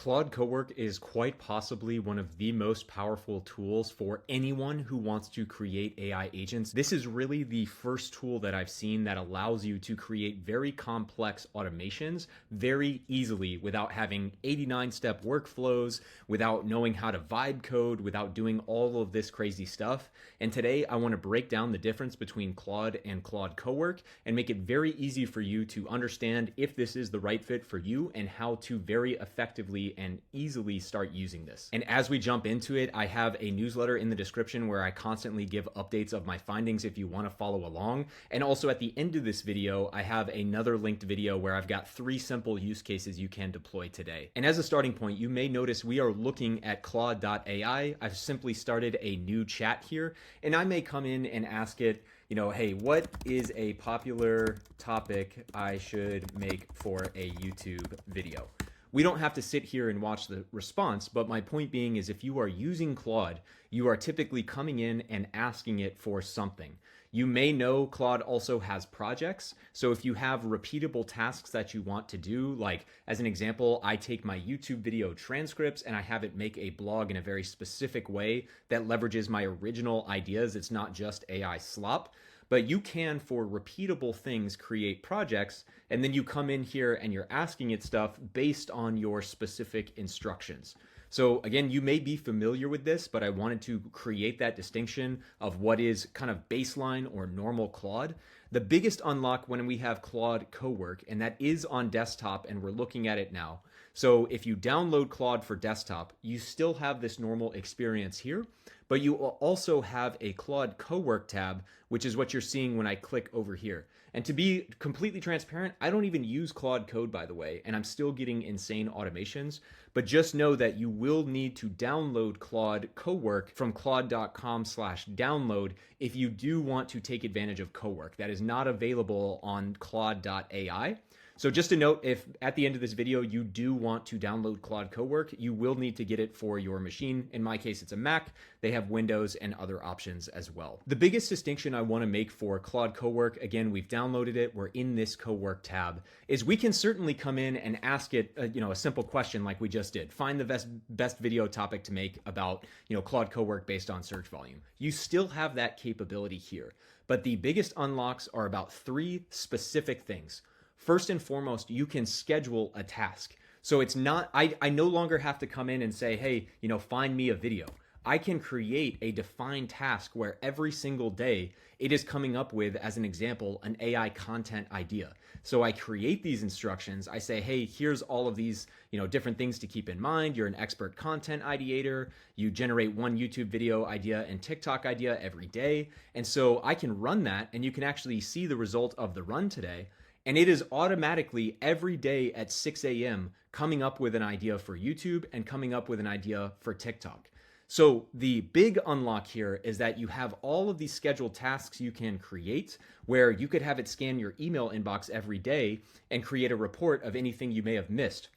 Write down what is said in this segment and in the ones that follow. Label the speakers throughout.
Speaker 1: Claude Cowork is quite possibly one of the most powerful tools for anyone who wants to create AI agents. This is really the first tool that I've seen that allows you to create very complex automations very easily without having 89-step workflows, without knowing how to vibe code, without doing all of this crazy stuff. And today I want to break down the difference between Claude and Claude Cowork and make it very easy for you to understand if this is the right fit for you and how to very effectively and easily start using this. And as we jump into it, I have a newsletter in the description where I constantly give updates of my findings if you want to follow along. And also at the end of this video, I have another linked video where I've got 3 simple use cases you can deploy today. And as a starting point, you may notice we are looking at Claude.ai. I've simply started a new chat here, and I may come in and ask it, hey, what is a popular topic I should make for a YouTube video? We don't have to sit here and watch the response, but my point being is if you are using Claude, you are typically coming in and asking it for something. You may know Claude also has projects. So if you have repeatable tasks that you want to do, like as an example, I take my YouTube video transcripts and I have it make a blog in a very specific way that leverages my original ideas. It's not just AI slop. But you can, for repeatable things, create projects, and then you come in here and you're asking it stuff based on your specific instructions. So again, you may be familiar with this, but I wanted to create that distinction of what is kind of baseline or normal Claude. The biggest unlock when we have Claude Cowork, and that is on desktop, and we're looking at it now. So if you download Claude for desktop, you still have this normal experience here, but you will also have a Claude Cowork tab, which is what you're seeing when I click over here. And to be completely transparent, I don't even use Claude Code, by the way, and I'm still getting insane automations. But just know that you will need to download Claude Cowork from claude.com/download if you do want to take advantage of Cowork. That is not available on Claude.ai. So just a note, if at the end of this video you do want to download Claude Cowork, you will need to get it for your machine. In my case, it's a Mac. They have Windows and other options as well. The biggest distinction I want to make for Claude Cowork, again, we've downloaded it, we're in this Cowork tab, is we can certainly come in and ask it a simple question like we just did. Find the best video topic to make about Claude Cowork based on search volume. You still have that capability here. But the biggest unlocks are about 3 specific things. First and foremost, you can schedule a task. So it's not, I no longer have to come in and say, hey, find me a video. I can create a defined task where every single day it is coming up with, as an example, an AI content idea. So I create these instructions. I say, hey, here's all of these, different things to keep in mind. You're an expert content ideator. You generate one YouTube video idea and TikTok idea every day. And so I can run that, and you can actually see the result of the run today. And it is automatically every day at 6 a.m. coming up with an idea for YouTube and coming up with an idea for TikTok. So the big unlock here is that you have all of these scheduled tasks you can create where you could have it scan your email inbox every day and create a report of anything you may have missed.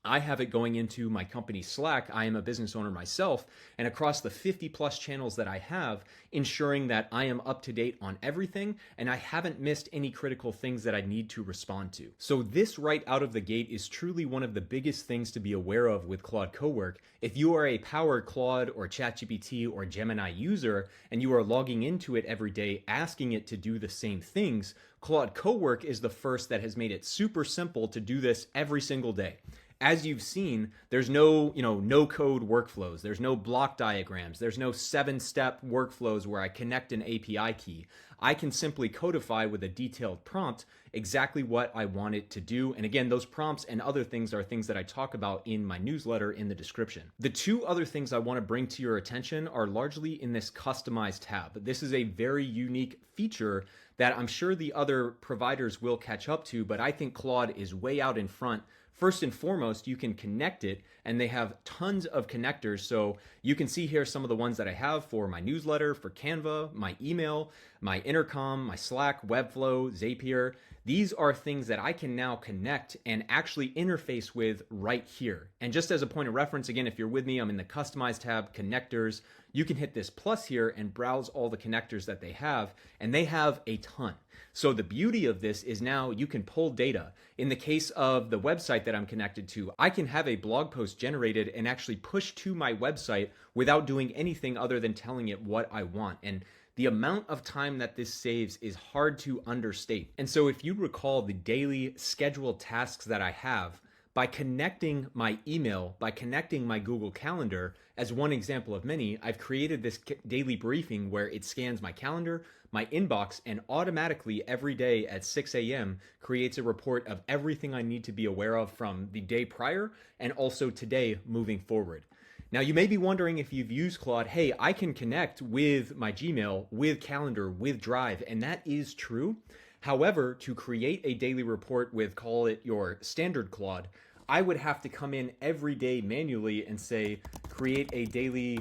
Speaker 1: I have it going into my company Slack. I am a business owner myself, and across the 50 plus channels that I have, ensuring that I am up to date on everything and I haven't missed any critical things that I need to respond to. So this right out of the gate is truly one of the biggest things to be aware of with Claude Cowork. If you are a power Claude or ChatGPT or Gemini user and you are logging into it every day asking it to do the same things, Claude Cowork is the first that has made it super simple to do this every single day. As you've seen, there's no code workflows. There's no block diagrams. There's no 7-step workflows where I connect an API key. I can simply codify with a detailed prompt exactly what I want it to do. And again, those prompts and other things are things that I talk about in my newsletter in the description. The 2 other things I want to bring to your attention are largely in this customized tab. This is a very unique feature that I'm sure the other providers will catch up to, but I think Claude is way out in front. First and foremost, you can connect it, and they have tons of connectors. So you can see here some of the ones that I have for my newsletter, for Canva, my email, my Intercom, my Slack, Webflow, Zapier. these are things that I can now connect and actually interface with right here. And just as a point of reference, again, if you're with me, I'm in the Customize tab, Connectors. You can hit this plus here and browse all the connectors that they have, and they have a ton. So the beauty of this is now you can pull data. In the case of the website that I'm connected to, I can have a blog post generated and actually push to my website without doing anything other than telling it what I want. And the amount of time that this saves is hard to understate. And so if you recall the daily scheduled tasks that I have, by connecting my email, by connecting my Google Calendar, as one example of many, I've created this daily briefing where it scans my calendar, my inbox, and automatically every day at 6 a.m. creates a report of everything I need to be aware of from the day prior and also today moving forward. Now, you may be wondering if you've used Claude, hey, I can connect with my Gmail, with Calendar, with Drive, and that is true. However, to create a daily report with, call it your standard Claude, I would have to come in every day manually and say, create a daily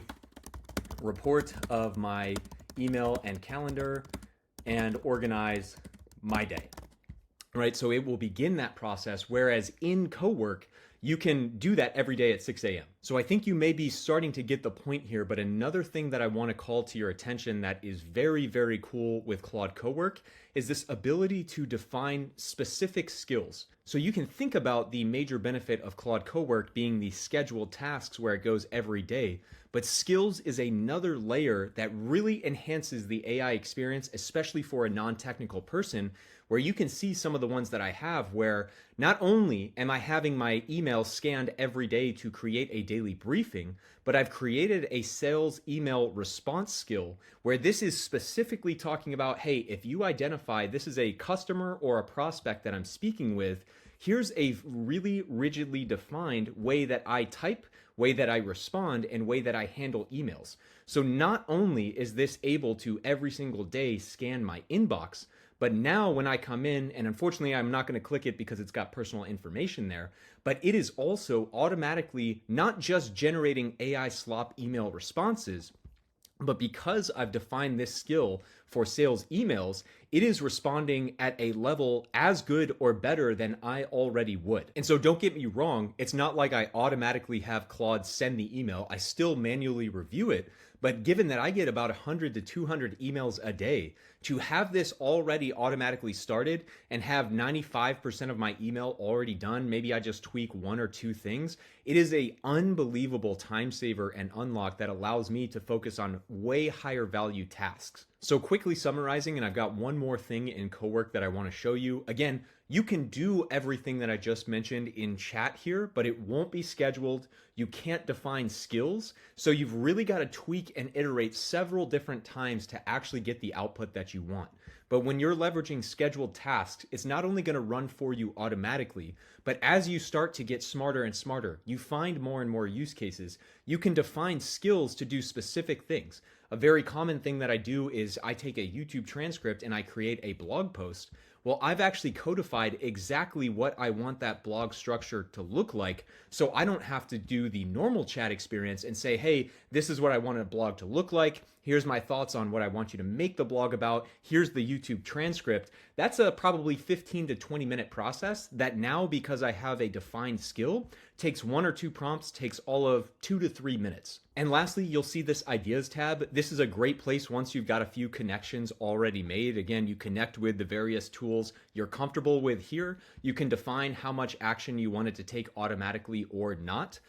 Speaker 1: report of my email and calendar and organize my day. Right? So it will begin that process, whereas in Cowork, you can do that every day at 6 a.m. So I think you may be starting to get the point here, but another thing that I want to call to your attention that is very, very cool with Claude Cowork is this ability to define specific skills. So you can think about the major benefit of Claude Cowork being the scheduled tasks where it goes every day, but skills is another layer that really enhances the AI experience, especially for a non-technical person, where you can see some of the ones that I have where not only am I having my email scanned every day to create a daily briefing, but I've created a sales email response skill where this is specifically talking about, hey, if you identify this is a customer or a prospect that I'm speaking with, here's a really rigidly defined way that I type, way that I respond, and way that I handle emails. So not only is this able to every single day scan my inbox, but now when I come in, and unfortunately I'm not going to click it because it's got personal information there, but it is also automatically not just generating AI slop email responses, but because I've defined this skill for sales emails, it is responding at a level as good or better than I already would. And so don't get me wrong, it's not like I automatically have Claude send the email. I still manually review it. But given that I get about 100 to 200 emails a day, to have this already automatically started and have 95% of my email already done, maybe I just tweak one or two things, it is an unbelievable time saver and unlock that allows me to focus on way higher value tasks. So quickly summarizing, and I've got one more thing in Cowork that I want to show you. Again, you can do everything that I just mentioned in chat here, but it won't be scheduled. You can't define skills. So you've really got to tweak and iterate several different times to actually get the output that you want. But when you're leveraging scheduled tasks, it's not only going to run for you automatically, but as you start to get smarter and smarter, you find more and more use cases. You can define skills to do specific things. A very common thing that I do is I take a YouTube transcript and I create a blog post. Well, I've actually codified exactly what I want that blog structure to look like, so I don't have to do the normal chat experience and say, hey, this is what I want a blog to look like. Here's my thoughts on what I want you to make the blog about. Here's the YouTube transcript. That's a probably 15 to 20 minute process that now, because I have a defined skill, takes one or two prompts, takes all of 2 to 3 minutes. And lastly, you'll see this ideas tab. This is a great place once you've got a few connections already made. Again, you connect with the various tools you're comfortable with here. You can define how much action you want it to take automatically or not.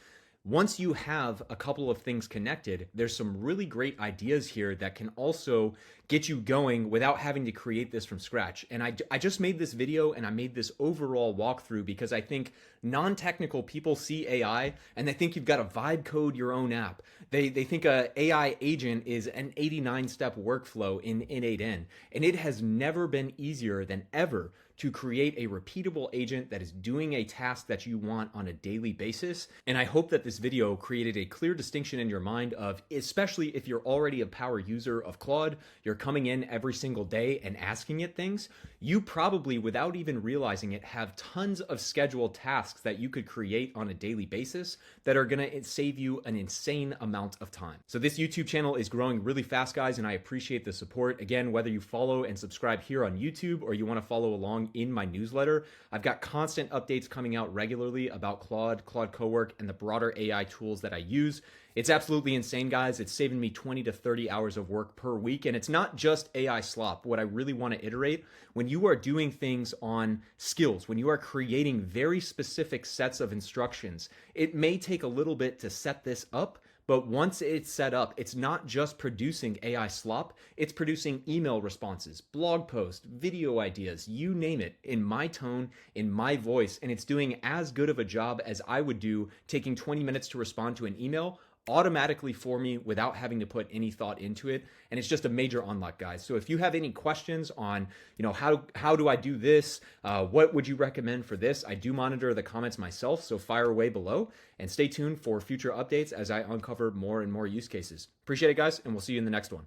Speaker 1: Once you have a couple of things connected, there's some really great ideas here that can also get you going without having to create this from scratch. And I just made this video and I made this overall walkthrough because I think non-technical people see AI and they think you've got to vibe code your own app. They think a AI agent is an 89-step workflow in N8N, and it has never been easier than ever to create a repeatable agent that is doing a task that you want on a daily basis. And I hope that this video created a clear distinction in your mind of, especially if you're already a power user of Claude, you're coming in every single day and asking it things, you probably, without even realizing it, have tons of scheduled tasks that you could create on a daily basis that are gonna save you an insane amount of time. So this YouTube channel is growing really fast, guys, and I appreciate the support. Again, whether you follow and subscribe here on YouTube or you wanna follow along along in my newsletter. I've got constant updates coming out regularly about Claude, Claude Cowork, and the broader AI tools that I use. It's absolutely insane, guys. It's saving me 20 to 30 hours of work per week. And it's not just AI slop. What I really want to iterate, when you are doing things on skills, when you are creating very specific sets of instructions, it may take a little bit to set this up. But once it's set up, it's not just producing AI slop, it's producing email responses, blog posts, video ideas, you name it, in my tone, in my voice, and it's doing as good of a job as I would do taking 20 minutes to respond to an email automatically for me without having to put any thought into it. And it's just a major unlock, guys. So if you have any questions on, how do I do this? What would you recommend for this? I do monitor the comments myself, so fire away below and stay tuned for future updates as I uncover more and more use cases. Appreciate it, guys, and we'll see you in the next one.